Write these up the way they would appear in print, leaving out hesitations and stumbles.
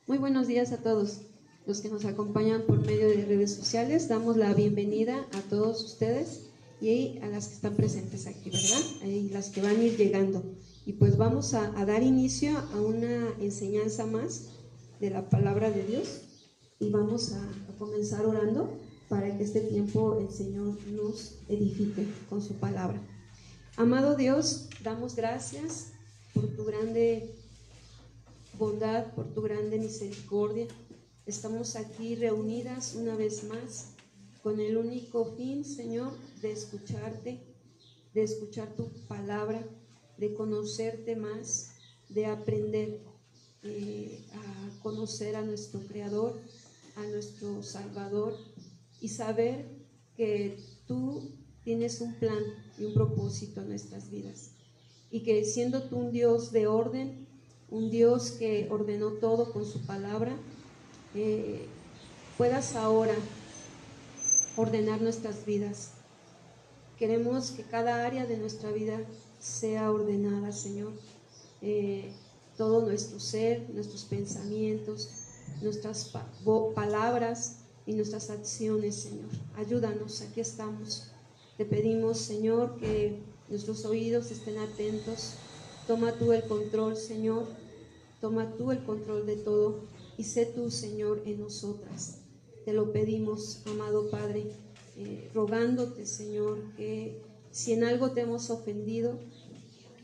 Muy buenos días a todos los que nos acompañan por medio de redes sociales. Damos la bienvenida a todos ustedes y a las que están presentes aquí, ¿verdad? Y las que van a ir llegando. Y pues vamos a dar inicio a una enseñanza más de la palabra de Dios y vamos a comenzar orando para que este tiempo el Señor nos edifique con su palabra. Amado Dios, damos gracias por tu grande bondad, por tu grande misericordia. Estamos aquí reunidas una vez más con el único fin, Señor, de escucharte, de escuchar tu palabra, de conocerte más, de aprender a conocer a nuestro Creador, a nuestro Salvador, y saber que tú tienes un plan y un propósito en nuestras vidas, y que siendo tú un Dios de orden, un Dios que ordenó todo con su palabra, puedas ahora ordenar nuestras vidas. Queremos que cada área de nuestra vida sea ordenada, Señor. Todo nuestro ser, nuestros pensamientos, nuestras palabras y nuestras acciones, Señor. Ayúdanos, aquí estamos. Te pedimos, Señor, que nuestros oídos estén atentos. Toma tú el control, Señor. Toma tú el control de todo y sé tú, Señor, en nosotras. Te lo pedimos, amado Padre, rogándote, Señor, que si en algo te hemos ofendido,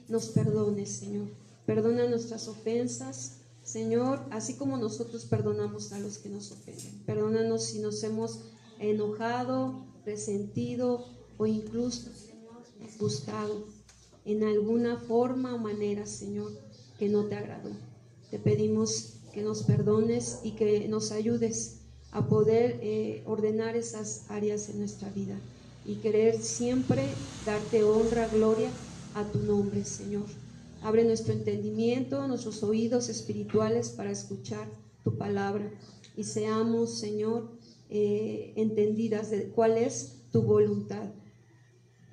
nos perdones, Señor. Perdona nuestras ofensas, Señor, así como nosotros perdonamos a los que nos ofenden. Perdónanos si nos hemos enojado, resentido o incluso, Señor, disgustado en alguna forma o manera, Señor, que no te agradó. Te pedimos que nos perdones y que nos ayudes a poder ordenar esas áreas en nuestra vida y querer siempre darte honra, gloria a tu nombre, Señor. Abre nuestro entendimiento, nuestros oídos espirituales para escuchar tu palabra y seamos, Señor, entendidas de cuál es tu voluntad.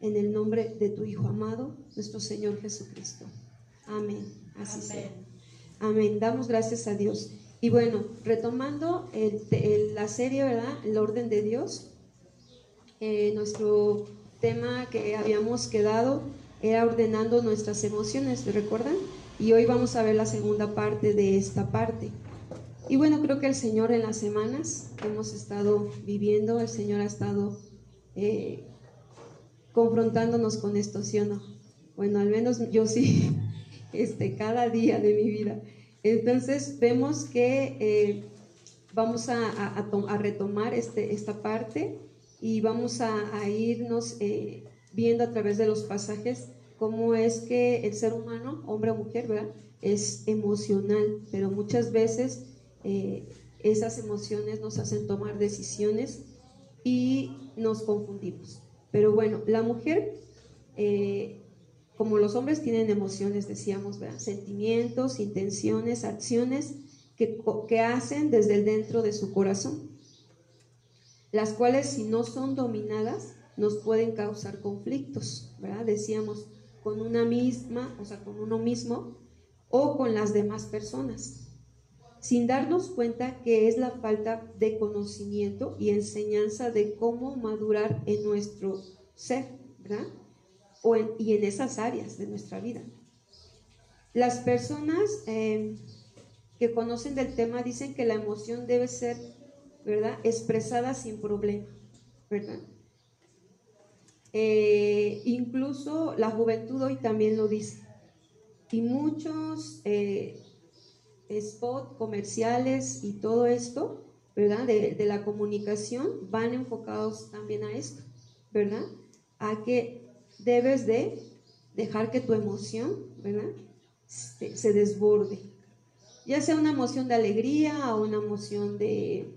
En el nombre de tu Hijo amado, nuestro Señor Jesucristo. Amén. Así sea. Amén. Damos gracias a Dios. Y bueno, retomando la serie, ¿verdad? El orden de Dios. Nuestro tema que habíamos quedado era ordenando nuestras emociones, ¿te recuerdan? Y hoy vamos a ver la segunda parte de esta parte. Y bueno, creo que el Señor en las semanas que hemos estado viviendo, el Señor ha estado confrontándonos con esto, ¿sí o no? Bueno, al menos yo sí, cada día de mi vida. Entonces vemos que vamos a retomar esta parte y vamos a irnos viendo a través de los pasajes cómo es que el ser humano, hombre o mujer, ¿verdad?, es emocional, pero muchas veces esas emociones nos hacen tomar decisiones y nos confundimos. Pero bueno, la mujer, como los hombres, tienen emociones, decíamos, ¿verdad?, sentimientos, intenciones, acciones que hacen desde el dentro de su corazón, las cuales, si no son dominadas, nos pueden causar conflictos, ¿verdad? Decíamos, con una misma, o sea, con uno mismo o con las demás personas, sin darnos cuenta que es la falta de conocimiento y enseñanza de cómo madurar en nuestro ser, ¿verdad? Y en esas áreas de nuestra vida. Las personas que conocen del tema dicen que la emoción debe ser, ¿verdad?, expresada sin problema, ¿verdad? Incluso la juventud hoy también lo dice. Y muchos spot comerciales y todo esto, ¿verdad?, de la comunicación van enfocados también a esto, ¿verdad?, a que debes de dejar que tu emoción, ¿verdad?, se desborde, ya sea una emoción de alegría o una emoción de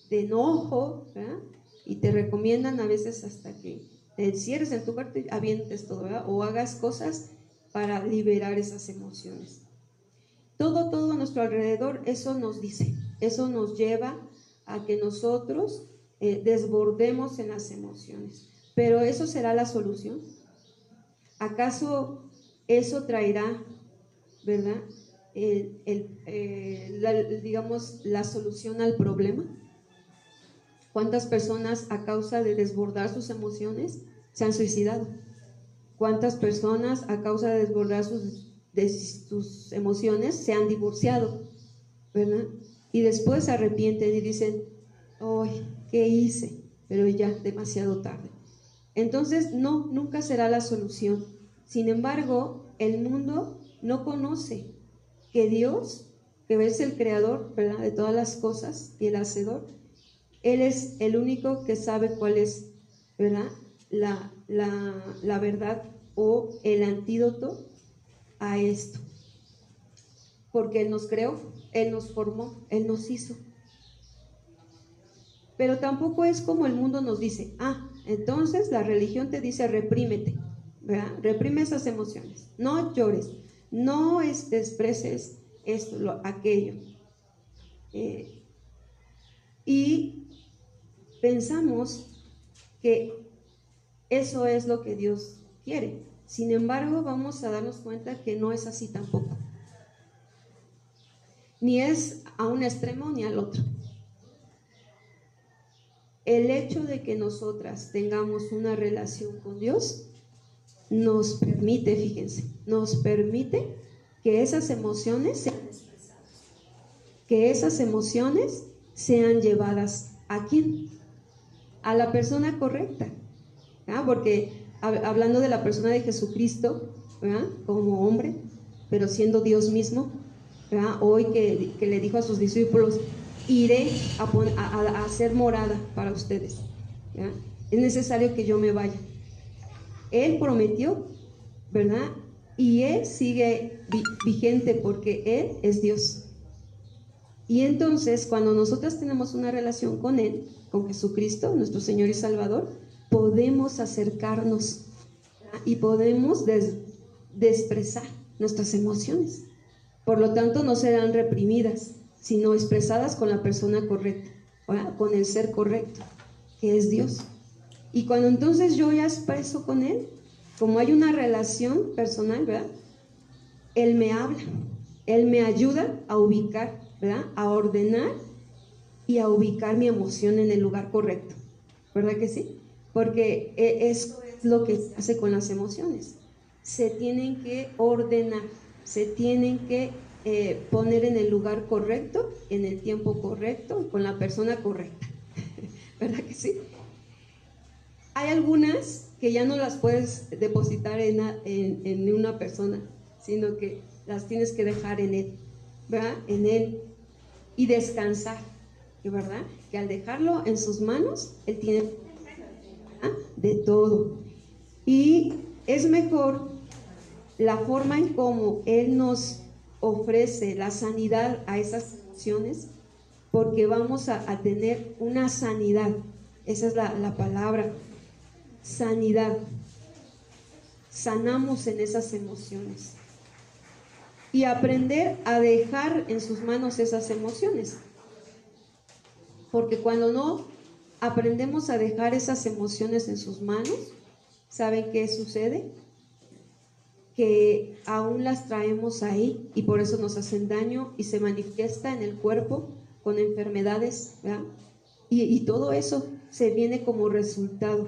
enojo, ¿verdad? Y te recomiendan a veces hasta que te encierres en tu cuarto y avientes todo, ¿verdad?, o hagas cosas para liberar esas emociones. Todo a nuestro alrededor, eso nos dice, eso nos lleva a que nosotros desbordemos en las emociones. Pero ¿eso será la solución? ¿Acaso eso traerá, verdad, digamos, la solución al problema. ¿Cuántas personas a causa de desbordar sus emociones se han suicidado? ¿Cuántas personas a causa de desbordar sus emociones se han divorciado? ¿Verdad? Y después se arrepienten y dicen, ¡ay, qué hice! Pero ya, demasiado tarde. Entonces, no, nunca será la solución. Sin embargo, el mundo no conoce que Dios, que es el creador, ¿verdad?, de todas las cosas y el hacedor, Él es el único que sabe cuál es, ¿verdad?, la verdad o el antídoto a esto. Porque Él nos creó, Él nos formó, Él nos hizo. Pero tampoco es como el mundo nos dice, entonces la religión te dice reprímete, ¿verdad? Reprime esas emociones, no llores, no expreses esto, aquello. Y pensamos que eso es lo que Dios quiere. Sin embargo, vamos a darnos cuenta que no es así tampoco. Ni es a un extremo ni al otro. El hecho de que nosotras tengamos una relación con Dios nos permite, fíjense, nos permite que esas emociones sean expresadas, que esas emociones sean llevadas ¿a quién? A la persona correcta, porque hablando de la persona de Jesucristo, ¿verdad?, como hombre, pero siendo Dios mismo, ¿verdad?, hoy que le dijo a sus discípulos, iré a hacer morada para ustedes, ¿verdad? Es necesario que yo me vaya. Él prometió, ¿verdad? Y Él sigue vigente porque Él es Dios. Y entonces, cuando nosotros tenemos una relación con Él, con Jesucristo, nuestro Señor y Salvador, podemos acercarnos, ¿verdad?, y podemos expresar nuestras emociones. Por lo tanto, no serán reprimidas, sino expresadas con la persona correcta, ¿verdad?, con el ser correcto, que es Dios. Y cuando entonces yo ya expreso con Él, como hay una relación personal, ¿verdad?, Él me habla, Él me ayuda a ubicar, ¿verdad?, a ordenar y a ubicar mi emoción en el lugar correcto, ¿verdad que sí? Porque eso es lo que se hace con las emociones. Se tienen que ordenar, se tienen que poner en el lugar correcto, en el tiempo correcto y con la persona correcta, ¿verdad que sí? Hay algunas que ya no las puedes depositar en una persona, sino que las tienes que dejar en Él, ¿verdad? En Él y descansar, ¿verdad? Que al dejarlo en sus manos, Él tiene, ¿verdad?, de todo. Y es mejor la forma en cómo Él nos ofrece la sanidad a esas emociones, porque vamos a tener una sanidad. Esa es la palabra, sanidad. Sanamos en esas emociones y aprender a dejar en sus manos esas emociones, porque cuando no aprendemos a dejar esas emociones en sus manos, ¿saben qué sucede? Que aún las traemos ahí y por eso nos hacen daño y se manifiesta en el cuerpo con enfermedades, ¿verdad? Y todo eso se viene como resultado.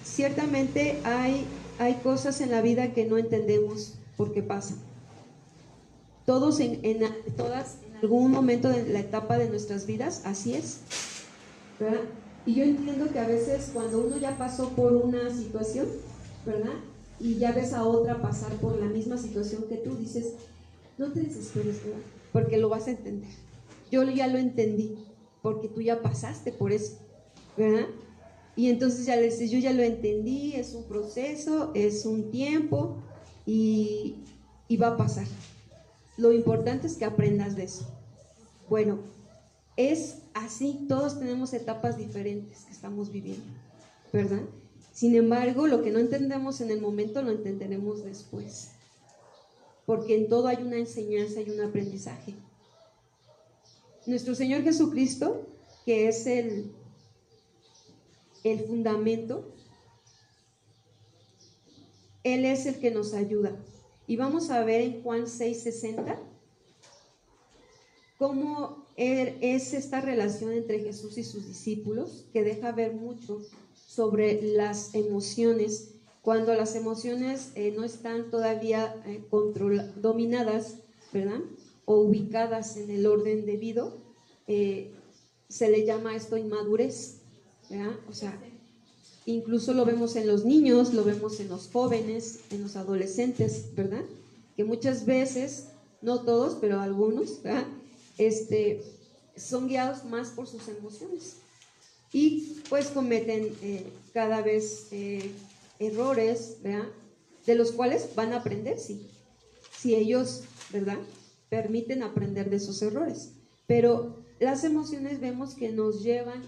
Ciertamente hay cosas en la vida que no entendemos por qué pasan. Todas en algún momento de la etapa de nuestras vidas, así es, ¿verdad? Y yo entiendo que a veces cuando uno ya pasó por una situación, ¿verdad?, y ya ves a otra pasar por la misma situación que tú, dices, no te desesperes, ¿verdad?, porque lo vas a entender. Yo ya lo entendí, porque tú ya pasaste por eso, ¿verdad? Y entonces ya le dices, yo ya lo entendí, es un proceso, es un tiempo y va a pasar. Lo importante es que aprendas de eso. Bueno, es así, todos tenemos etapas diferentes que estamos viviendo, ¿verdad? Sin embargo, lo que no entendemos en el momento lo entenderemos después, porque en todo hay una enseñanza y un aprendizaje. Nuestro Señor Jesucristo, que es el fundamento, Él es el que nos ayuda. Y vamos a ver en Juan 6:60 cómo es esta relación entre Jesús y sus discípulos, que deja ver mucho sobre las emociones. Cuando las emociones no están todavía dominadas, ¿verdad? O ubicadas en el orden debido, se le llama esto inmadurez, ¿verdad? O sea, incluso lo vemos en los niños, lo vemos en los jóvenes, en los adolescentes, ¿verdad? Que muchas veces, no todos, pero algunos, ¿verdad? Son guiados más por sus emociones y pues cometen cada vez errores, ¿verdad? De los cuales van a aprender, sí, si ellos, ¿verdad?, permiten aprender de esos errores. Pero las emociones vemos que nos llevan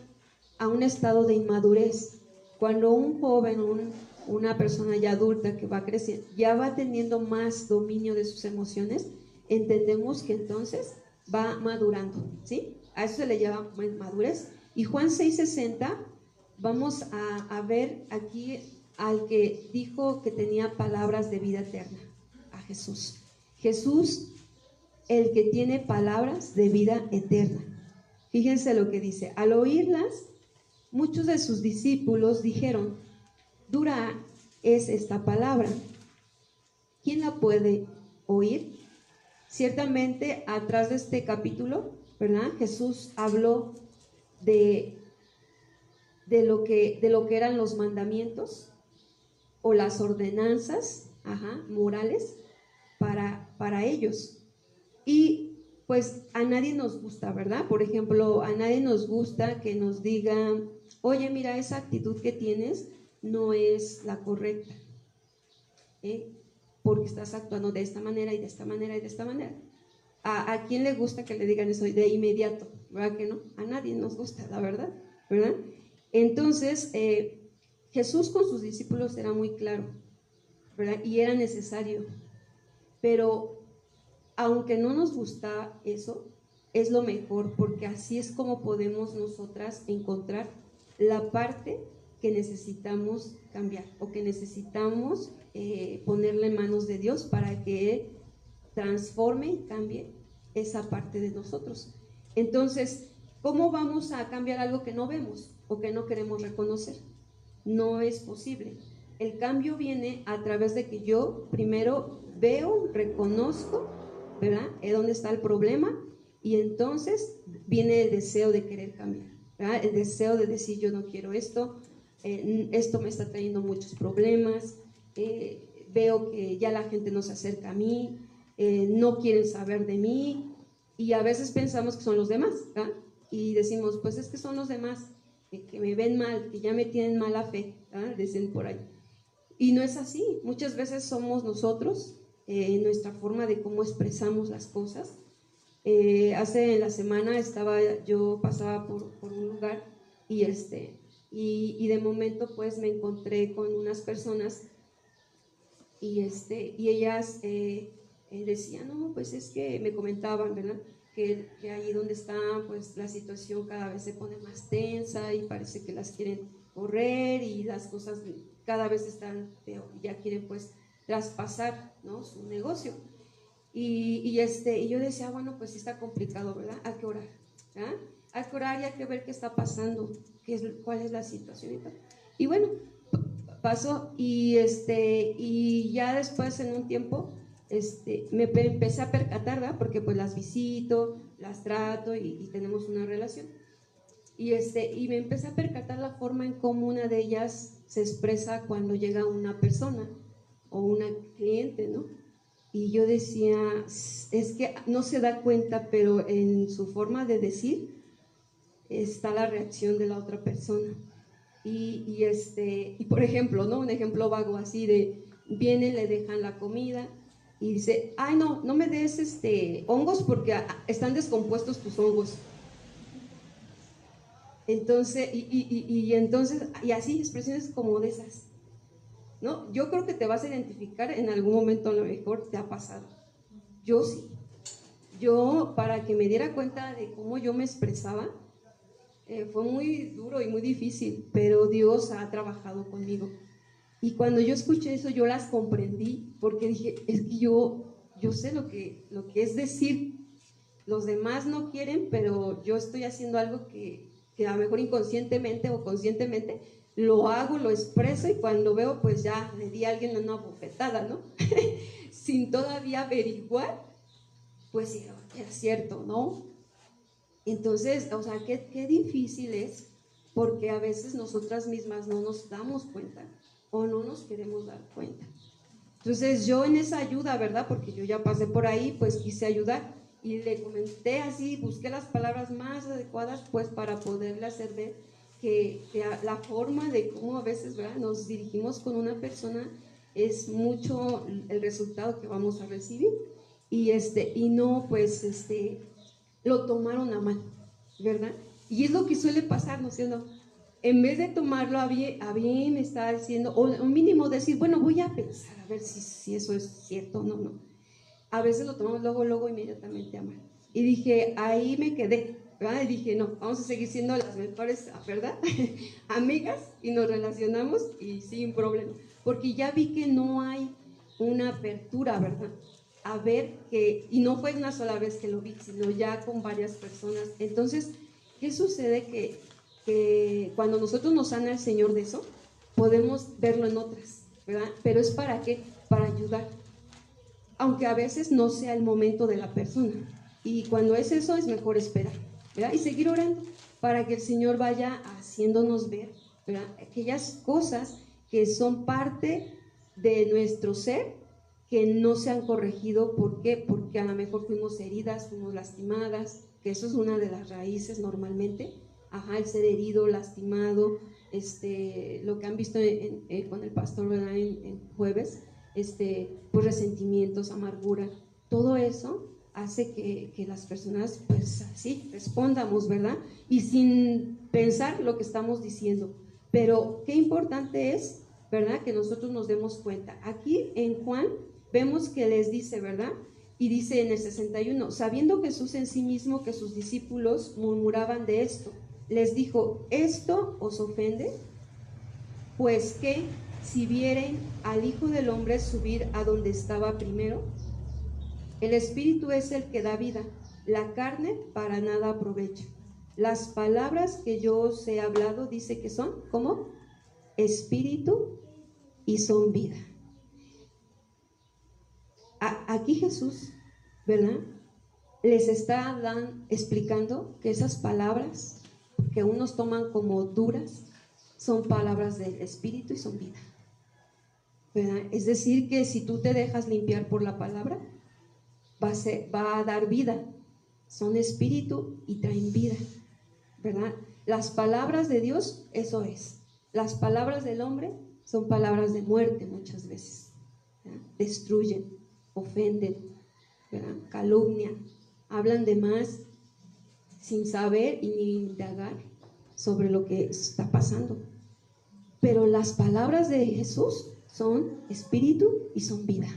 a un estado de inmadurez. Cuando un joven o una persona ya adulta que va creciendo ya va teniendo más dominio de sus emociones, entendemos que entonces va madurando, ¿sí? A eso se le llama madurez. Y Juan 6:60, vamos a ver aquí al que dijo que tenía palabras de vida eterna, a Jesús. Jesús, el que tiene palabras de vida eterna. Fíjense lo que dice: al oírlas, muchos de sus discípulos dijeron: dura es esta palabra, ¿quién la puede oír? Ciertamente, atrás de este capítulo, ¿verdad?, Jesús habló de lo que eran los mandamientos o las ordenanzas, morales para ellos. Y pues a nadie nos gusta, ¿verdad? Por ejemplo, a nadie nos gusta que nos digan: oye, mira, esa actitud que tienes no es la correcta, porque estás actuando de esta manera y de esta manera y de esta manera. ¿A quién le gusta que le digan eso de inmediato? ¿Verdad que no? A nadie nos gusta, la verdad, ¿verdad? Entonces, Jesús con sus discípulos era muy claro, ¿verdad? Y era necesario. Pero aunque no nos gusta eso, es lo mejor, porque así es como podemos nosotras encontrar la parte que necesitamos cambiar o que necesitamos ponerle en manos de Dios para que Él transforme y cambie esa parte de nosotros. Entonces, ¿cómo vamos a cambiar algo que no vemos o que no queremos reconocer? No es posible. El cambio viene a través de que yo primero veo, reconozco, ¿verdad?, dónde está el problema, y entonces viene el deseo de querer cambiar, ¿verdad?, el deseo de decir: yo no quiero esto, esto me está trayendo muchos problemas, veo que ya la gente no se acerca a mí, no quieren saber de mí, y a veces pensamos que son los demás, ¿verdad?, y decimos: pues es que son los demás que me ven mal, que ya me tienen mala fe, ¿verdad?, dicen por ahí. Y no es así. Muchas veces somos nosotros, en nuestra forma de cómo expresamos las cosas. Hace la semana yo pasaba por un lugar y de momento pues me encontré con unas personas y ellas decían: no, pues es que me comentaban, ¿verdad?, que ahí donde están, pues la situación cada vez se pone más tensa y parece que las quieren correr y las cosas cada vez están peor, ya quieren pues traspasar, ¿no?, su negocio. Y yo decía: bueno, pues sí está complicado, ¿verdad? Hay que orar, ¿verdad? Hay que orar y hay que ver qué está pasando, cuál es la situación y tal. Y bueno, pasó y ya después, en un tiempo, me empecé a percatar, ¿verdad?, porque pues las visito, las trato y tenemos una relación. Y me empecé a percatar la forma en cómo una de ellas se expresa cuando llega una persona o una cliente, ¿no? Y yo decía: es que no se da cuenta, pero en su forma de decir está la reacción de la otra persona. Y por ejemplo, ¿no?, un ejemplo vago así de: vienen, le dejan la comida y dice: ay, no me des hongos porque están descompuestos tus hongos. Entonces, y así, expresiones como de esas, ¿no? Yo creo que te vas a identificar en algún momento, a lo mejor te ha pasado. Yo sí. Yo, para que me diera cuenta de cómo yo me expresaba, fue muy duro y muy difícil, pero Dios ha trabajado conmigo. Y cuando yo escuché eso, yo las comprendí, porque dije, es que yo sé lo que es decir, los demás no quieren, pero yo estoy haciendo algo que a lo mejor inconscientemente o conscientemente lo hago, lo expreso, y cuando veo, pues ya le di a alguien una bofetada, ¿no? Sin todavía averiguar, pues era cierto, ¿no? Entonces, o sea, qué difícil es, porque a veces nosotras mismas no nos damos cuenta o no nos queremos dar cuenta. Entonces yo en esa ayuda, ¿verdad? Porque yo ya pasé por ahí, pues quise ayudar y le comenté así, busqué las palabras más adecuadas, pues para poderle hacer ver que la forma de cómo a veces, ¿verdad?, nos dirigimos con una persona es mucho el resultado que vamos a recibir. Y no, pues, lo tomaron a mal, ¿verdad? Y es lo que suele pasar, ¿no es cierto? En vez de tomarlo a bien, está diciendo, o mínimo decir, bueno, voy a pensar a ver si eso es cierto o no. A veces lo tomamos luego inmediatamente a mal. Y dije, ahí me quedé, ¿verdad? Y dije, no, vamos a seguir siendo las mejores, ¿verdad? Amigas, y nos relacionamos y sin problema. Porque ya vi que no hay una apertura, ¿verdad? A ver que, y no fue una sola vez que lo vi, sino ya con varias personas. Entonces, ¿qué sucede? Que cuando nosotros nos sana el Señor de eso, podemos verlo en otras, ¿verdad? Pero es ¿para qué? Para ayudar, aunque a veces no sea el momento de la persona. Y cuando es eso, es mejor esperar, ¿verdad? Y seguir orando para que el Señor vaya haciéndonos ver, ¿verdad?, aquellas cosas que son parte de nuestro ser, que no se han corregido. ¿Por qué? Porque a lo mejor fuimos heridas, fuimos lastimadas, que eso es una de las raíces normalmente. El ser herido, lastimado, lo que han visto con el pastor, ¿verdad?, en jueves, pues resentimientos, amargura, todo eso hace que las personas, pues así, respondamos, ¿verdad? Y sin pensar lo que estamos diciendo. Pero qué importante es, ¿verdad?, que nosotros nos demos cuenta. Aquí en Juan vemos que les dice, ¿verdad? Y dice en el 61, sabiendo Jesús en sí mismo que sus discípulos murmuraban de esto, les dijo, ¿esto os ofende? Pues que si vieren al Hijo del Hombre subir a donde estaba primero, el Espíritu es el que da vida, la carne para nada aprovecha. Las palabras que yo os he hablado, dice que son, ¿cómo? Espíritu y son vida. Aquí Jesús, ¿verdad?, les está explicando que esas palabras que unos toman como duras son palabras del Espíritu y son vida, ¿verdad? Es decir, que si tú te dejas limpiar por la palabra, va a dar vida. Son espíritu y traen vida, ¿verdad? Las palabras de Dios, eso es. Las palabras del hombre son palabras de muerte muchas veces, ¿verdad? Destruyen, ofenden, ¿verdad?, calumnian, hablan de más sin saber y ni indagar sobre lo que está pasando. Pero las palabras de Jesús son espíritu y son vida.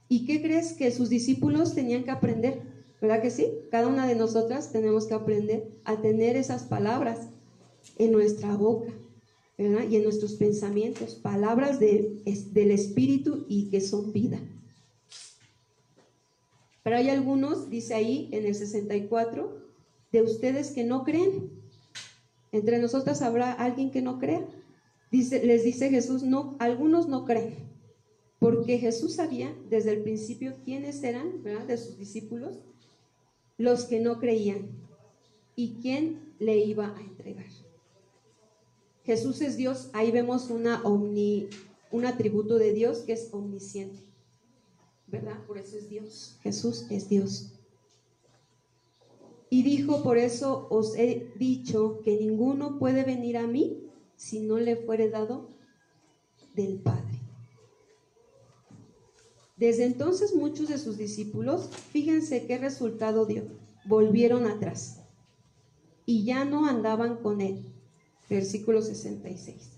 ¿Y qué crees que sus discípulos tenían que aprender? ¿Verdad que sí? Cada una de nosotras tenemos que aprender a tener esas palabras en nuestra boca, ¿verdad?, y en nuestros pensamientos, palabras del espíritu y que son vida. Pero hay algunos, dice ahí en el 64, de ustedes que no creen. Entre nosotras habrá alguien que no crea. Les dice Jesús, no, algunos no creen, porque Jesús sabía desde el principio quiénes eran, ¿verdad?, de sus discípulos, los que no creían y quién le iba a entregar. Jesús es Dios. Ahí vemos un atributo de Dios que es omnisciente, ¿verdad? Por eso es Dios. Jesús es Dios. Y dijo, por eso os he dicho que ninguno puede venir a mí si no le fuere dado del Padre. Desde entonces muchos de sus discípulos, fíjense qué resultado dio, volvieron atrás y ya no andaban con él. Versículo 66.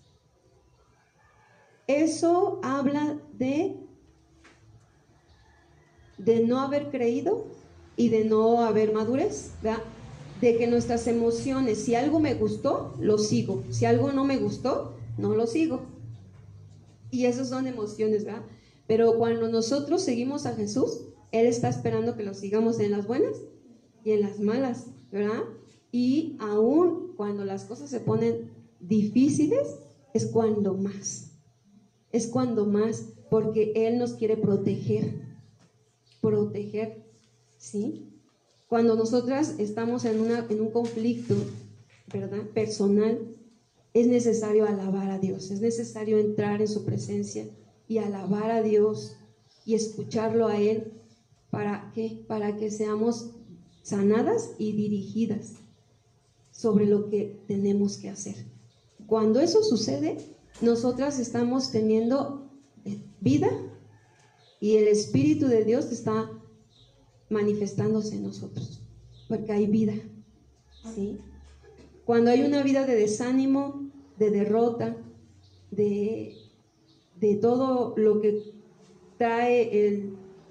Eso habla de no haber creído y de no haber madurez, ¿verdad? De que nuestras emociones, si algo me gustó, lo sigo, si algo no me gustó, no lo sigo. Y esas son emociones, ¿verdad? Pero cuando nosotros seguimos a Jesús, Él está esperando que lo sigamos en las buenas y en las malas, ¿verdad? Y aún cuando las cosas se ponen difíciles, es cuando más, porque Él nos quiere proteger, ¿sí? Cuando nosotras estamos en un conflicto, ¿verdad?, personal, es necesario alabar a Dios, es necesario entrar en su presencia y alabar a Dios y escucharlo a Él. ¿Para qué? Para que seamos sanadas y dirigidas sobre lo que tenemos que hacer. Cuando eso sucede, nosotras estamos teniendo vida y el Espíritu de Dios está manifestándose en nosotros, porque hay vida, ¿sí? Cuando hay una vida de desánimo, de derrota, de todo lo que trae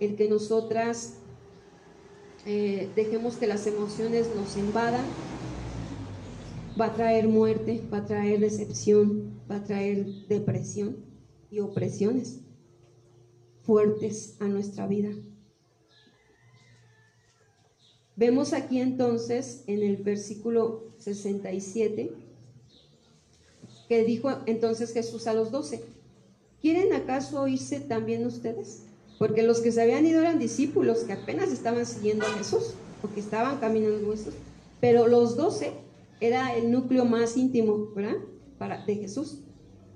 el que nosotras dejemos que las emociones nos invadan, va a traer muerte, va a traer decepción, va a traer depresión y opresiones fuertes a nuestra vida. Vemos aquí entonces en el versículo 67 que dijo entonces Jesús a los 12: ¿quieren acaso irse también ustedes? Porque los que se habían ido eran discípulos que apenas estaban siguiendo a Jesús, porque estaban caminando con Jesús, pero los 12 era el núcleo más íntimo, ¿verdad?, de Jesús.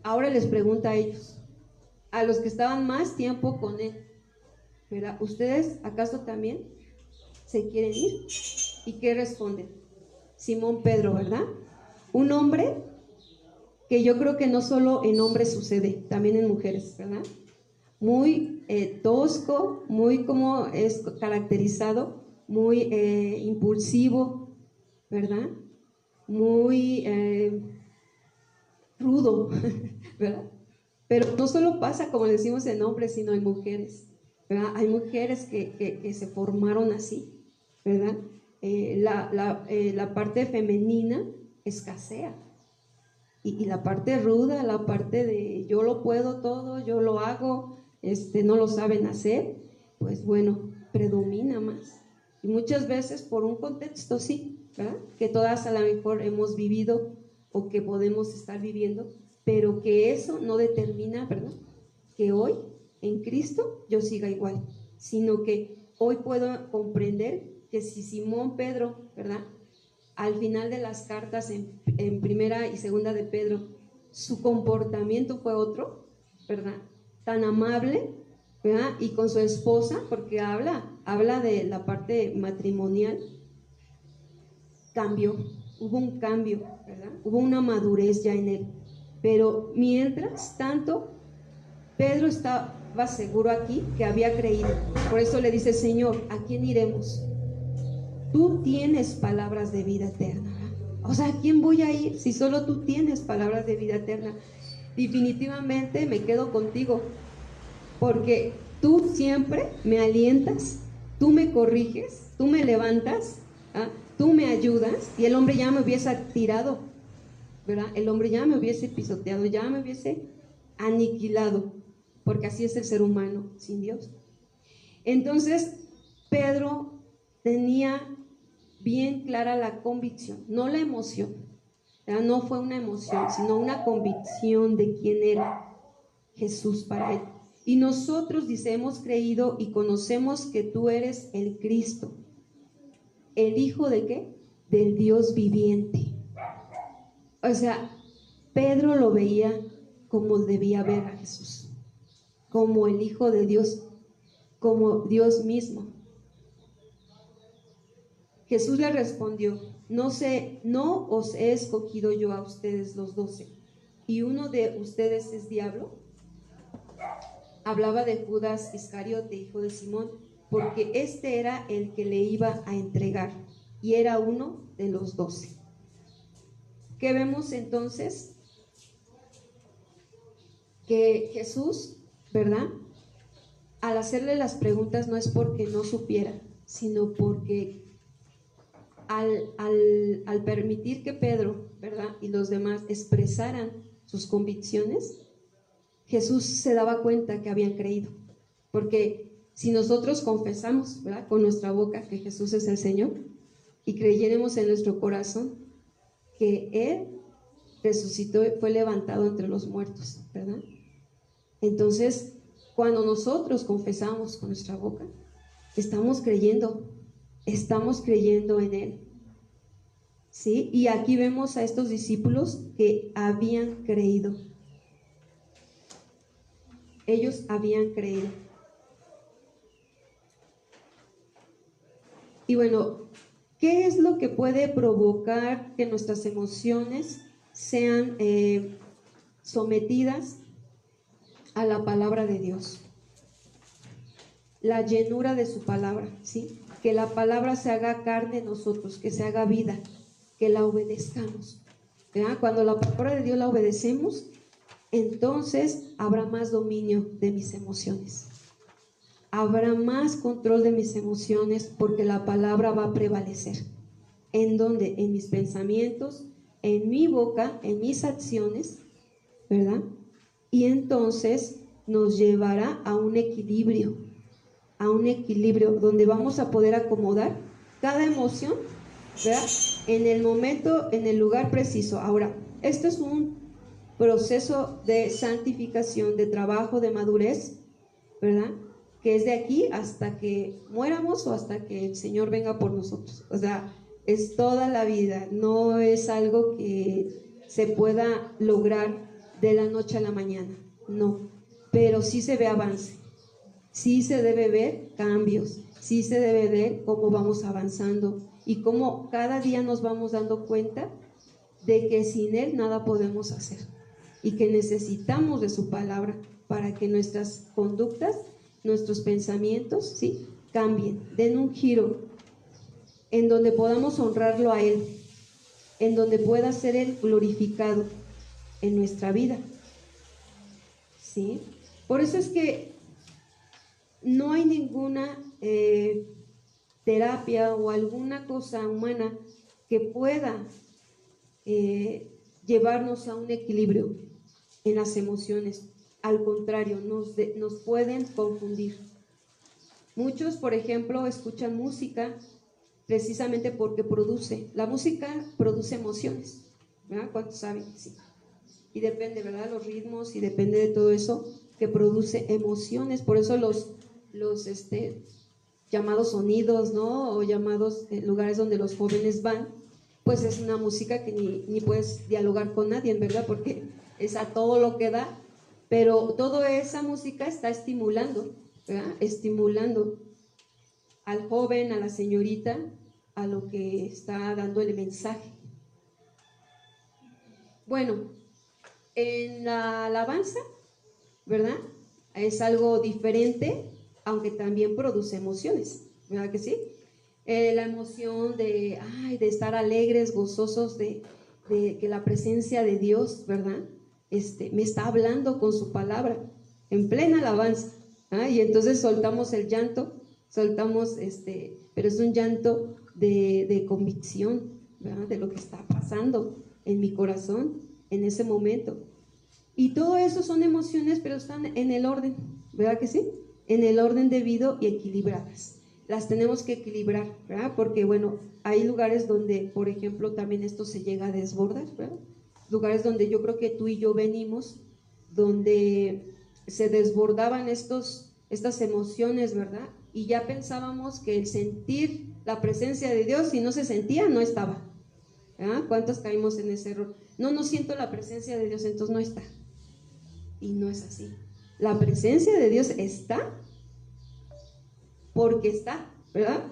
Ahora les pregunta a ellos, a los que estaban más tiempo con Él, ¿verdad?, ¿ustedes acaso también se quieren ir? ¿Y qué responden? Simón Pedro, ¿verdad? Un hombre que yo creo que no solo en hombres sucede, también en mujeres, ¿verdad? Muy tosco, muy como es caracterizado, muy impulsivo, ¿verdad? Muy rudo, ¿verdad? Pero no solo pasa, como decimos, en hombres, sino en mujeres, ¿verdad? Hay mujeres que se formaron así, ¿verdad? La parte femenina escasea. Y la parte ruda, la parte de yo lo puedo todo, yo lo hago, no lo saben hacer, pues bueno, predomina más. Y muchas veces por un contexto, sí, ¿verdad?, que todas a lo mejor hemos vivido o que podemos estar viviendo, pero que eso no determina, ¿verdad?, que hoy en Cristo yo siga igual, sino que hoy puedo comprender que si Simón Pedro, ¿verdad?, al final de las cartas en primera y segunda de Pedro, su comportamiento fue otro, ¿verdad?, tan amable, ¿verdad?, y con su esposa, porque habla de la parte matrimonial, cambió, hubo un cambio, ¿verdad?, hubo una madurez ya en él. Pero mientras tanto, Pedro estaba seguro aquí que había creído. Por eso le dice: Señor, ¿a quién iremos? Tú tienes palabras de vida eterna. O sea, ¿a quién voy a ir si solo tú tienes palabras de vida eterna? Definitivamente me quedo contigo, porque tú siempre me alientas, tú me corriges, tú me levantas, ¿ah?, tú me ayudas. Y el hombre ya me hubiese tirado, ¿verdad? El hombre ya me hubiese pisoteado, ya me hubiese aniquilado, porque así es el ser humano sin Dios. Entonces Pedro tenía bien clara la convicción, no la emoción, ¿verdad? No fue una emoción, sino una convicción de quién era Jesús para él. Y nosotros, dice, hemos creído y conocemos que tú eres el Cristo, el Hijo de ¿qué? Del Dios viviente. O sea, Pedro lo veía como debía ver a Jesús, como el Hijo de Dios, como Dios mismo. Jesús le respondió: no os he escogido yo a ustedes los 12, y uno de ustedes es diablo. Hablaba de Judas Iscariote, hijo de Simón, porque este era el que le iba a entregar, y era uno de los 12. ¿Qué vemos entonces? Que Jesús, ¿verdad?, al hacerle las preguntas no es porque no supiera, sino porque al permitir que Pedro, ¿verdad?, y los demás expresaran sus convicciones, Jesús se daba cuenta que habían creído, porque si nosotros confesamos, ¿verdad?, con nuestra boca que Jesús es el Señor y creyéramos en nuestro corazón que Él resucitó y fue levantado entre los muertos, ¿verdad? Entonces, cuando nosotros confesamos con nuestra boca, estamos creyendo en Él, ¿sí? Y aquí vemos a estos discípulos que habían creído. Ellos habían creído. Y bueno, ¿qué es lo que puede provocar que nuestras emociones sean sometidas a la palabra de Dios? La llenura de su palabra, ¿sí? Que la palabra se haga carne en nosotros, que se haga vida, que la obedezcamos, ¿verdad? Cuando la palabra de Dios la obedecemos, entonces habrá más dominio de mis emociones. Habrá más control de mis emociones porque la palabra va a prevalecer. ¿En dónde? En mis pensamientos, en mi boca, en mis acciones, ¿verdad? Y entonces nos llevará a un equilibrio donde vamos a poder acomodar cada emoción, ¿verdad?, en el momento, en el lugar preciso. Ahora, esto es un proceso de santificación, de trabajo, de madurez, ¿verdad?, que es de aquí hasta que muéramos o hasta que el Señor venga por nosotros. O sea, es toda la vida, no es algo que se pueda lograr de la noche a la mañana, no, pero sí se ve avance, sí se debe ver cambios, sí se debe ver cómo vamos avanzando y cómo cada día nos vamos dando cuenta de que sin Él nada podemos hacer y que necesitamos de su palabra para que nuestras conductas, nuestros pensamientos, ¿sí?, cambien, den un giro en donde podamos honrarlo a Él, en donde pueda ser Él glorificado en nuestra vida, ¿sí? Por eso es que no hay ninguna terapia o alguna cosa humana que pueda llevarnos a un equilibrio en las emociones. Al contrario, nos pueden confundir. Muchos, por ejemplo, escuchan música precisamente porque la música produce emociones, ¿verdad? ¿Cuántos saben? Sí. Y depende, ¿verdad?, los ritmos, y depende de todo eso que produce emociones. Por eso los llamados sonidos, ¿no?, o llamados lugares donde los jóvenes van, pues es una música que ni puedes dialogar con nadie, ¿verdad?, porque es a todo lo que da, pero toda esa música está estimulando, ¿verdad?, estimulando al joven, a la señorita, a lo que está dando el mensaje. Bueno, en la alabanza, ¿verdad?, es algo diferente, aunque también produce emociones, ¿verdad que sí? La emoción de estar alegres, gozosos de que la presencia de Dios, ¿verdad?, me está hablando con su palabra en plena alabanza, y entonces soltamos el llanto, pero es un llanto de convicción, ¿verdad?, de lo que está pasando en mi corazón en ese momento. Y todo eso son emociones, pero están en el orden, ¿verdad que sí? En el orden debido y equilibradas. Las tenemos que equilibrar, ¿verdad? Porque, bueno, hay lugares donde, por ejemplo, también esto se llega a desbordar, ¿verdad? Lugares donde yo creo que tú y yo venimos, donde se desbordaban estas emociones, ¿verdad? Y ya pensábamos que el sentir la presencia de Dios, si no se sentía, no estaba, ¿verdad? ¿Cuántos caímos en ese error? No siento la presencia de Dios, entonces no está. Y no es así. La presencia de Dios está porque está, ¿verdad?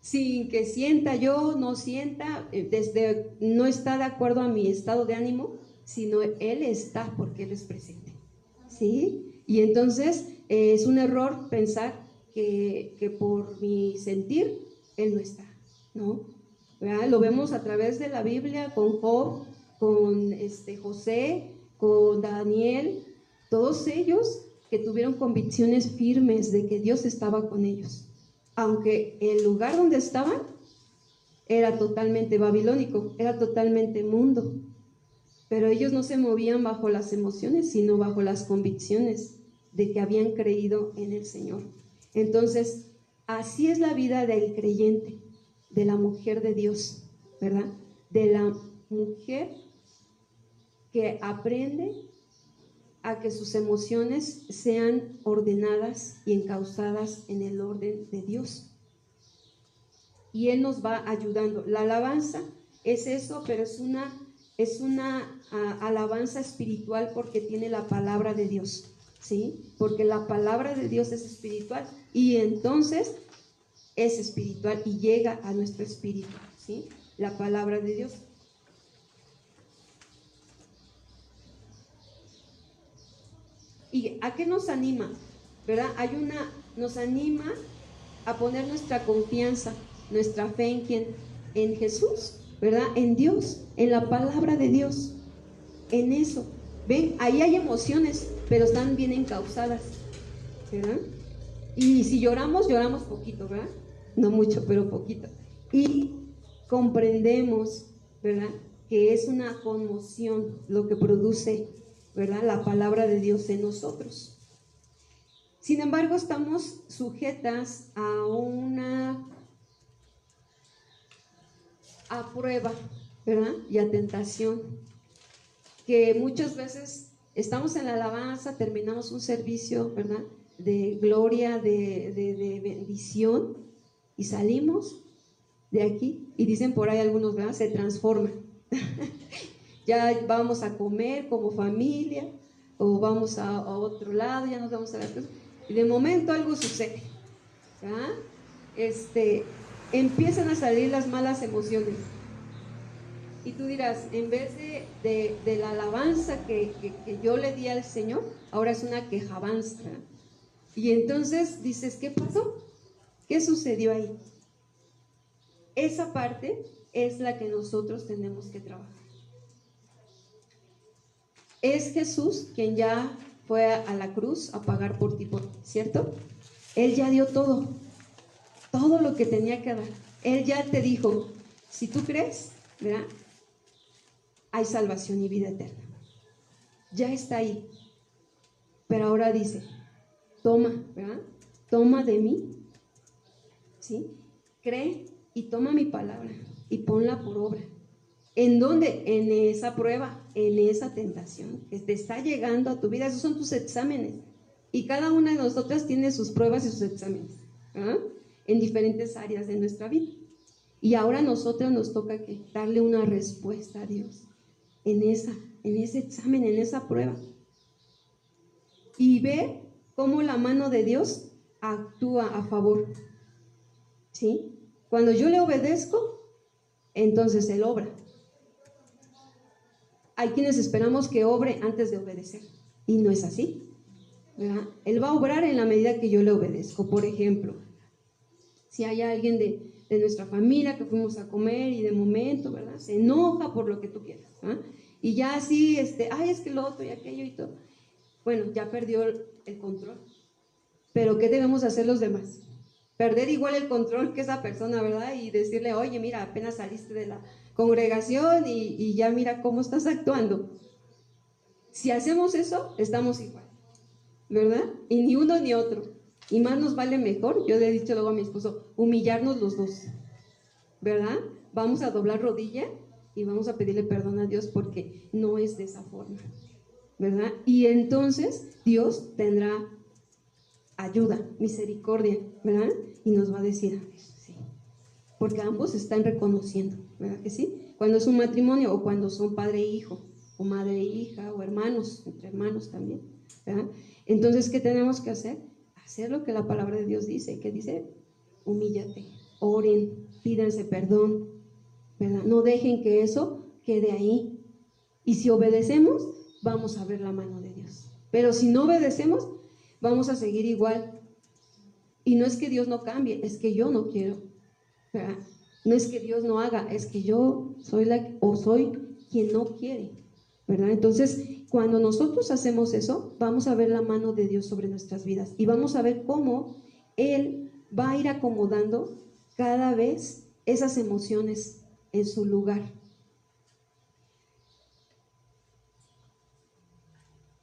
Sin que sienta yo, no sienta, no está de acuerdo a mi estado de ánimo, sino Él está porque Él es presente, ¿sí? Y entonces es un error pensar que por mi sentir Él no está, ¿no? ¿Verdad? Lo vemos a través de la Biblia con Job, con José, con Daniel, todos ellos que tuvieron convicciones firmes de que Dios estaba con ellos, aunque el lugar donde estaban era totalmente babilónico, era totalmente mundo, Pero ellos no se movían bajo las emociones, sino bajo las convicciones de que habían creído en el Señor. Entonces, así es la vida del creyente, de la mujer de Dios, ¿verdad? De la mujer que aprende a que sus emociones sean ordenadas y encauzadas en el orden de Dios. Y Él nos va ayudando. La alabanza es eso, pero es una alabanza espiritual porque tiene la palabra de Dios, ¿sí? Porque la palabra de Dios es espiritual y entonces es espiritual y llega a nuestro espíritu, ¿sí? La palabra de Dios. ¿Y a qué nos anima? ¿Verdad? Nos anima a poner nuestra confianza, nuestra fe en quién, en Jesús, ¿verdad? En Dios, en la palabra de Dios, en eso. Ven, ahí hay emociones, pero están bien encausadas, ¿verdad? Y si lloramos, lloramos poquito, ¿verdad? No mucho, pero poquito. Y comprendemos, ¿verdad? Que es una conmoción lo que produce, ¿verdad? La palabra de Dios en nosotros. Sin embargo, estamos sujetas a prueba, ¿verdad? Y a tentación, que muchas veces estamos en la alabanza, terminamos un servicio, ¿verdad? De gloria, de bendición, y salimos de aquí, y dicen por ahí algunos, ¿verdad? Se transforma. Ya vamos a comer como familia, o vamos a otro lado, ya nos vamos a la casa, y de momento algo sucede, ¿verdad? Empiezan a salir las malas emociones. Y tú dirás, en vez de la alabanza que yo le di al Señor, ahora es una quejabanza. Y entonces dices, ¿qué pasó? ¿Qué sucedió ahí? Esa parte es la que nosotros tenemos que trabajar. Es Jesús quien ya fue a la cruz a pagar por ti, ¿cierto? Él ya dio todo lo que tenía que dar. Él ya te dijo, si tú crees, ¿verdad? Hay salvación y vida eterna. Ya está ahí. Pero ahora dice, toma, ¿verdad? Toma de mí, ¿sí? Cree y toma mi palabra y ponla por obra. ¿En dónde? En esa prueba, en esa tentación que te está llegando a tu vida. Esos son tus exámenes. Y cada una de nosotras tiene sus pruebas y sus exámenes, ¿verdad? En diferentes áreas de nuestra vida. Y ahora a nosotros nos toca darle una respuesta a Dios en ese examen, en esa prueba. Y ver cómo la mano de Dios actúa a favor, ¿sí? Cuando yo le obedezco, entonces Él obra. Hay quienes esperamos que obre antes de obedecer, y no es así, ¿verdad? Él va a obrar en la medida que yo le obedezco. Por ejemplo, si hay alguien de nuestra familia que fuimos a comer y de momento, ¿verdad? Se enoja por lo que tú quieras, ¿verdad? Y ya así, ay, es que lo otro y aquello y todo. Bueno, ya perdió el control. Pero ¿qué debemos hacer los demás? Perder igual el control que esa persona, ¿verdad? Y decirle, oye, mira, apenas saliste de la congregación y ya mira cómo estás actuando. Si hacemos eso, estamos igual, ¿verdad? Y ni uno ni otro. Y más nos vale mejor, yo le he dicho luego a mi esposo, humillarnos los dos, ¿verdad? Vamos a doblar rodilla y vamos a pedirle perdón a Dios porque no es de esa forma, ¿verdad? Y entonces Dios tendrá ayuda, misericordia, ¿verdad? Y nos va a decir, sí, porque ambos están reconociendo, ¿verdad que sí? Cuando es un matrimonio o cuando son padre e hijo, o madre e hija, o hermanos, entre hermanos también, ¿verdad? Entonces, ¿qué tenemos que hacer? Hacer lo que la palabra de Dios dice, que dice, humíllate, oren, pídanse perdón, ¿verdad? No dejen que eso quede ahí. Y si obedecemos, vamos a ver la mano de Dios. Pero si no obedecemos, vamos a seguir igual. Y no es que Dios no cambie, es que yo no quiero, ¿verdad? No es que Dios no haga, es que yo soy quien no quiere, ¿verdad? Entonces, cuando nosotros hacemos eso, vamos a ver la mano de Dios sobre nuestras vidas y vamos a ver cómo Él va a ir acomodando cada vez esas emociones en su lugar.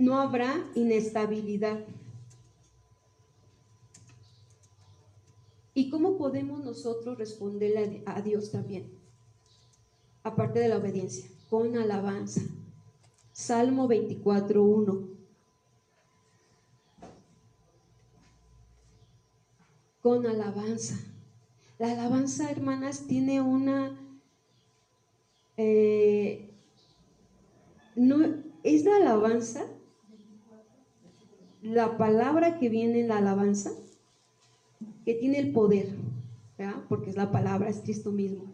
no habrá inestabilidad. ¿Y cómo podemos nosotros responderle a Dios también? Aparte de la obediencia, con alabanza. Salmo 24:1. Con alabanza. La alabanza, hermanas, tiene una... no es la alabanza, la palabra que viene en la alabanza, que tiene el poder, ¿verdad? Porque es la palabra, es Cristo mismo.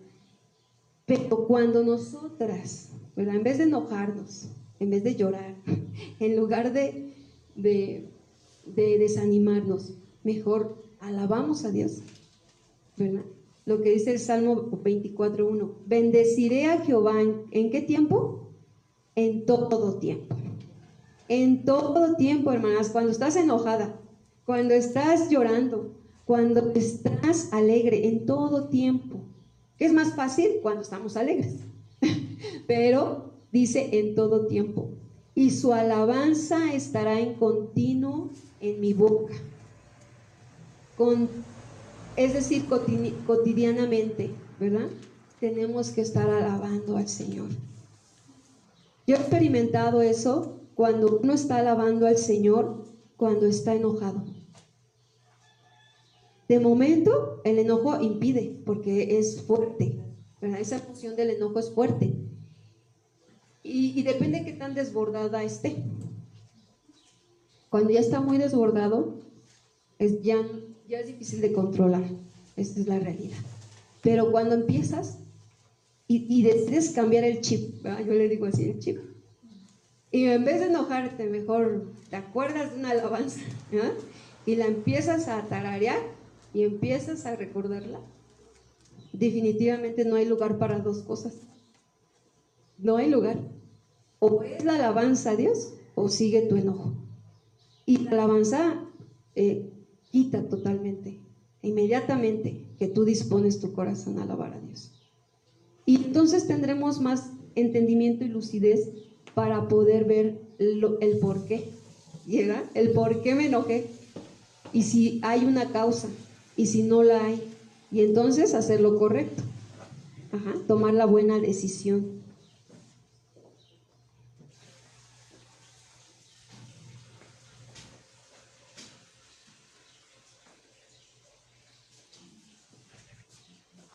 Pero cuando nosotras, ¿verdad?, en vez de enojarnos, en vez de llorar, en lugar de desanimarnos, mejor alabamos a Dios, ¿verdad? Lo que dice el Salmo 24:1, bendeciré a Jehová, ¿en qué tiempo? En todo tiempo. En todo tiempo, hermanas, cuando estás enojada, cuando estás llorando, cuando estás alegre, en todo tiempo. Es más fácil cuando estamos alegres, pero dice en todo tiempo. Y su alabanza estará en continuo en mi boca. Es decir, cotidianamente, ¿verdad? Tenemos que estar alabando al Señor. Yo he experimentado eso cuando uno está alabando al Señor, cuando está enojado. De momento, el enojo impide, porque es fuerte, ¿verdad? Esa emoción del enojo es fuerte. Y depende de qué tan desbordada esté. Cuando ya está muy desbordado, ya es difícil de controlar. Esta es la realidad. Pero cuando empiezas y decides cambiar el chip, ¿verdad? Yo le digo así, el chip. Y en vez de enojarte, mejor te acuerdas de una alabanza, ¿verdad? Y la empiezas a tararear y empiezas a recordarla. Definitivamente no hay lugar para dos cosas. No hay lugar. O es la alabanza a Dios o sigue tu enojo. Y la alabanza quita totalmente, inmediatamente que tú dispones tu corazón a alabar a Dios. Y entonces tendremos más entendimiento y lucidez para poder ver el por qué. ¿Llega? El por qué me enojé. Y si hay una causa. Y si no la hay. Y entonces hacer lo correcto. Tomar la buena decisión.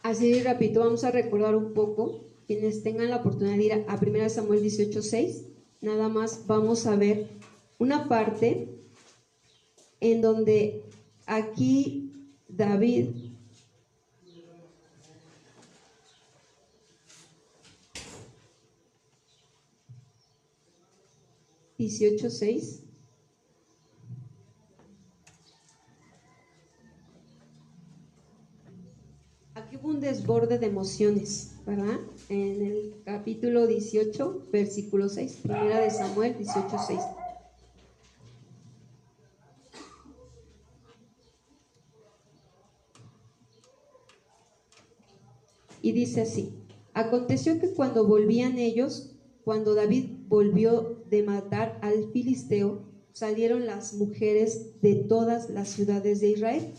Así rápido vamos a recordar un poco, quienes tengan la oportunidad de ir a 1 Samuel 18:6, nada más vamos a ver una parte en donde aquí David (18:6) aquí hubo un desborde de emociones, ¿verdad? En el capítulo 18, versículo 6, 1 Samuel 18:6. Y dice así: aconteció que cuando volvían ellos, cuando David volvió de matar al filisteo, salieron las mujeres de todas las ciudades de Israel,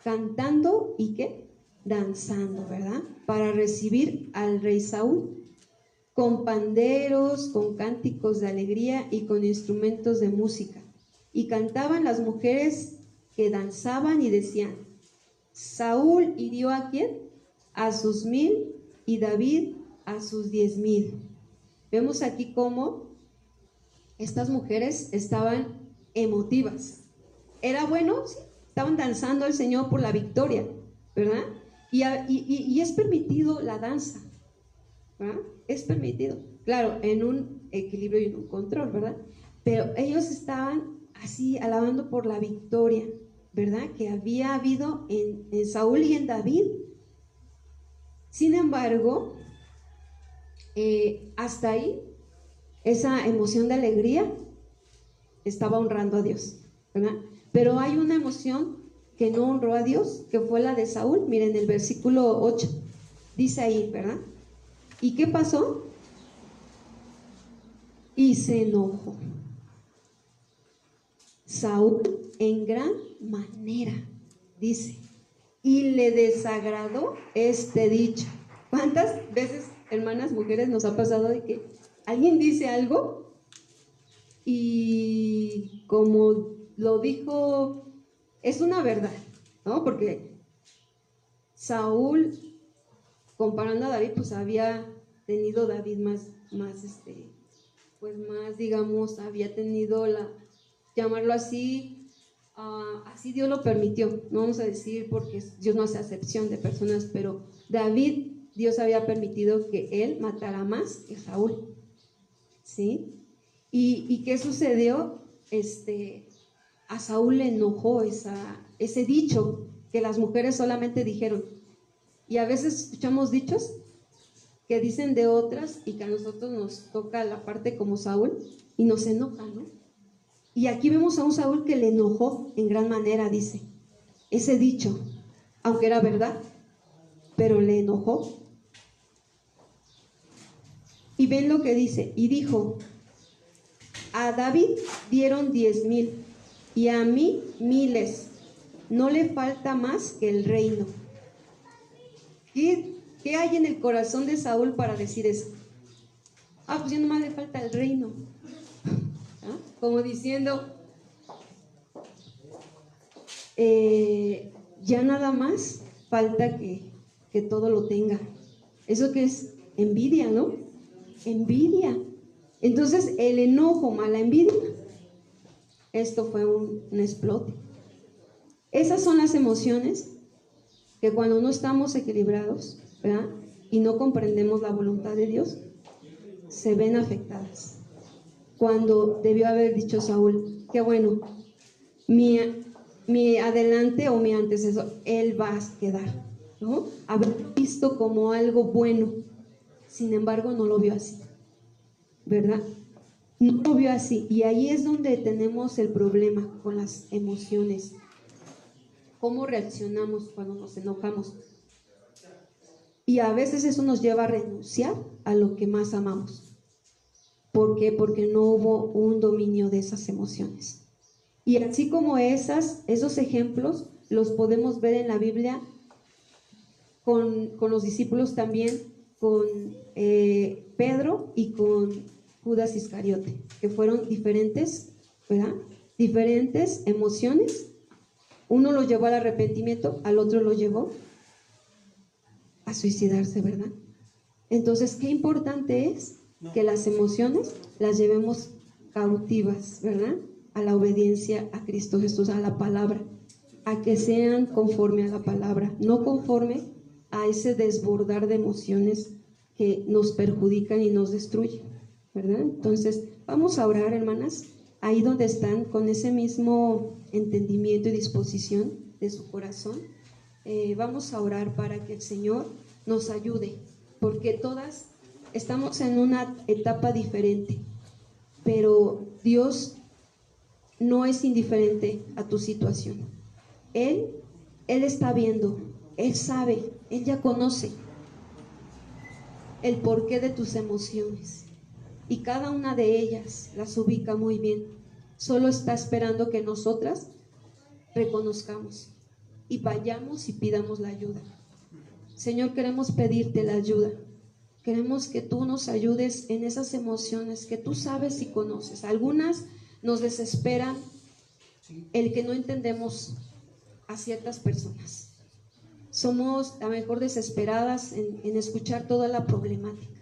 cantando y ¿qué? Danzando, ¿verdad? Para recibir al rey Saúl, con panderos, con cánticos de alegría y con instrumentos de música. Y cantaban las mujeres que danzaban y decían: Saúl hirió ¿a quién? A sus 1000 y David a sus 10,000. Vemos aquí cómo estas mujeres estaban emotivas. ¿Era bueno? Sí, estaban danzando al Señor por la victoria, ¿verdad? Y es permitido la danza, ¿verdad? Es permitido, claro, en un equilibrio y en un control, ¿verdad? Pero ellos estaban así alabando por la victoria, ¿verdad? Que había habido en Saúl y en David. Sin embargo, hasta ahí, esa emoción de alegría estaba honrando a Dios, ¿verdad? Pero hay una emoción que no honró a Dios, que fue la de Saúl. Miren el versículo 8, dice ahí, ¿verdad? ¿Y qué pasó? Y se enojó. Saúl en gran manera, dice, y le desagradó este dicho. ¿Cuántas veces, hermanas mujeres, nos ha pasado de que alguien dice algo y como lo dijo, es una verdad, ¿no? Porque Saúl, comparando a David, pues había tenido David más, pues más, digamos, había tenido llamarlo así, así Dios lo permitió. No vamos a decir porque Dios no hace acepción de personas, pero David, Dios había permitido que él matara más que Saúl, ¿sí? ¿Y qué sucedió? A Saúl le enojó ese dicho que las mujeres solamente dijeron. Y a veces escuchamos dichos que dicen de otras y que a nosotros nos toca la parte como Saúl y nos enoja, ¿no? Y aquí vemos a un Saúl que le enojó en gran manera, dice, ese dicho, aunque era verdad, pero le enojó. Y ven lo que dice, y dijo, a David dieron 10,000 y a mí 1,000, no le falta más que el reino. ¿Qué hay en el corazón de Saúl para decir eso? Pues ya nomás le falta el reino. ¿Ah? Como diciendo, ya nada más falta que todo lo tenga. Eso que es envidia, ¿no? Envidia. Entonces el enojo más la envidia, esto fue un explote. Esas son las emociones que cuando no estamos equilibrados, ¿verdad?, y no comprendemos la voluntad de Dios, se ven afectadas. Cuando debió haber dicho Saúl, qué bueno, mi adelante o mi antecesor, él va a quedar, ¿no? Haber visto como algo bueno, sin embargo no lo vio así, ¿verdad? No lo vio así, y ahí es donde tenemos el problema con las emociones. ¿Cómo reaccionamos cuando nos enojamos? Y a veces eso nos lleva a renunciar a lo que más amamos. ¿Por qué? Porque no hubo un dominio de esas emociones. Y así como esos ejemplos los podemos ver en la Biblia con los discípulos también, con Pedro y con Judas Iscariote, que fueron diferentes, ¿verdad? Diferentes emociones. Uno lo llevó al arrepentimiento, al otro lo llevó a suicidarse, ¿verdad? Entonces, qué importante es que las emociones las llevemos cautivas, ¿verdad?, a la obediencia a Cristo Jesús, a la palabra, a que sean conforme a la palabra, no conforme a ese desbordar de emociones que nos perjudican y nos destruyen, ¿verdad? Entonces, vamos a orar, hermanas, ahí donde están, con ese mismo entendimiento y disposición de su corazón. Vamos a orar para que el Señor nos ayude, porque todas estamos en una etapa diferente, pero Dios no es indiferente a tu situación. Él está viendo, Él sabe, Él ya conoce el porqué de tus emociones y cada una de ellas las ubica muy bien. Solo está esperando que nosotras reconozcamos y vayamos y pidamos la ayuda. Señor, queremos pedirte la ayuda. Queremos que tú nos ayudes en esas emociones que tú sabes y conoces. Algunas nos desesperan el que no entendemos a ciertas personas. Somos a lo mejor desesperadas en escuchar toda la problemática.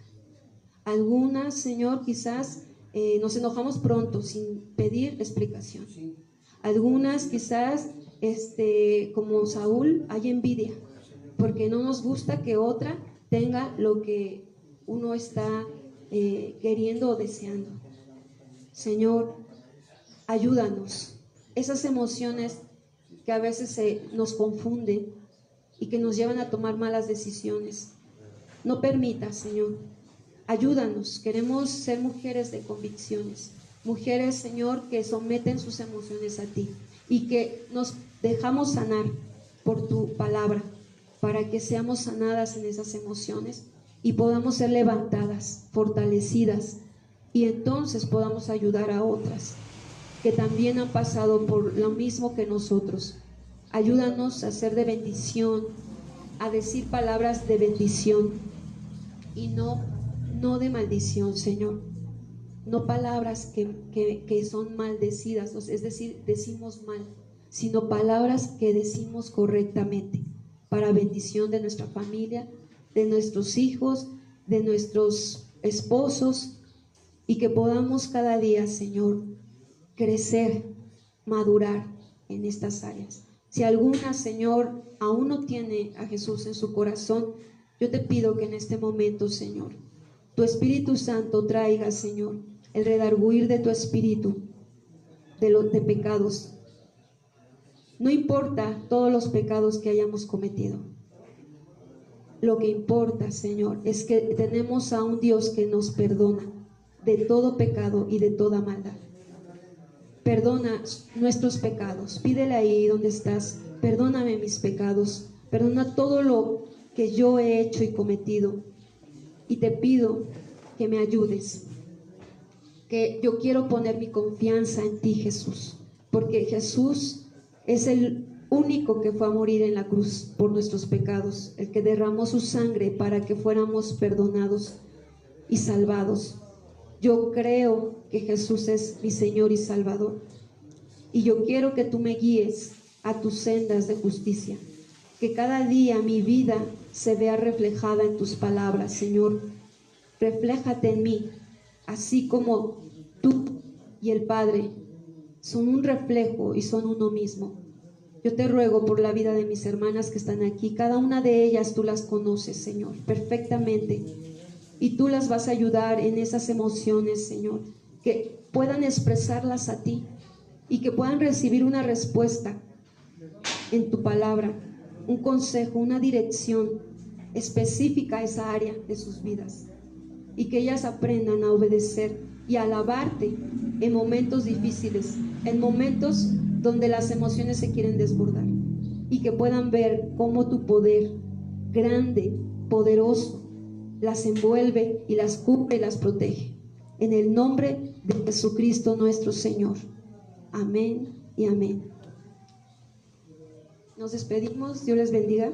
Algunas, Señor, quizás nos enojamos pronto sin pedir explicación. Algunas quizás, como Saúl, hay envidia, porque no nos gusta que otra tenga lo que uno está queriendo o deseando. Señor, ayúdanos. Esas emociones que a veces nos confunden y que nos llevan a tomar malas decisiones, no permitas, Señor. Ayúdanos. Queremos ser mujeres de convicciones, mujeres, Señor, que someten sus emociones a ti y que nos dejamos sanar por tu palabra, para que seamos sanadas en esas emociones y podamos ser levantadas, fortalecidas, y entonces podamos ayudar a otras. que también han pasado por lo mismo que nosotros. Ayúdanos a ser de bendición, a decir palabras de bendición y no de maldición, Señor. No palabras que son maldecidas, es decir, decimos mal, sino palabras que decimos correctamente para bendición de nuestra familia, de nuestros hijos, de nuestros esposos, y que podamos cada día, Señor, crecer, madurar en estas áreas. Si alguna, Señor, aún no tiene a Jesús en su corazón, yo te pido que en este momento, Señor, tu Espíritu Santo traiga, Señor, el redarguir de tu espíritu de pecados. No importa todos los pecados que hayamos cometido. Lo que importa, Señor, es que tenemos a un Dios que nos perdona de todo pecado y de toda maldad. Perdona nuestros pecados. Pídele ahí donde estás: perdóname mis pecados, perdona todo lo que yo he hecho y cometido, y te pido que me ayudes, que yo quiero poner mi confianza en ti, Jesús, porque Jesús es el único que fue a morir en la cruz por nuestros pecados, el que derramó su sangre para que fuéramos perdonados y salvados. Yo creo que Jesús es mi Señor y Salvador, y yo quiero que tú me guíes a tus sendas de justicia, que cada día mi vida se vea reflejada en tus palabras, Señor. Refléjate en mí, así como tú y el Padre son un reflejo y son uno mismo. Yo te ruego por la vida de mis hermanas que están aquí. Cada una de ellas tú las conoces, Señor, perfectamente, y tú las vas a ayudar en esas emociones, Señor, que puedan expresarlas a ti y que puedan recibir una respuesta en tu palabra, un consejo, una dirección específica a esa área de sus vidas, y que ellas aprendan a obedecer y a alabarte en momentos difíciles, en momentos donde las emociones se quieren desbordar, y que puedan ver cómo tu poder grande, poderoso, las envuelve y las cubre y las protege. En el nombre de Jesucristo nuestro Señor. Amén y amén. Nos despedimos. Dios les bendiga.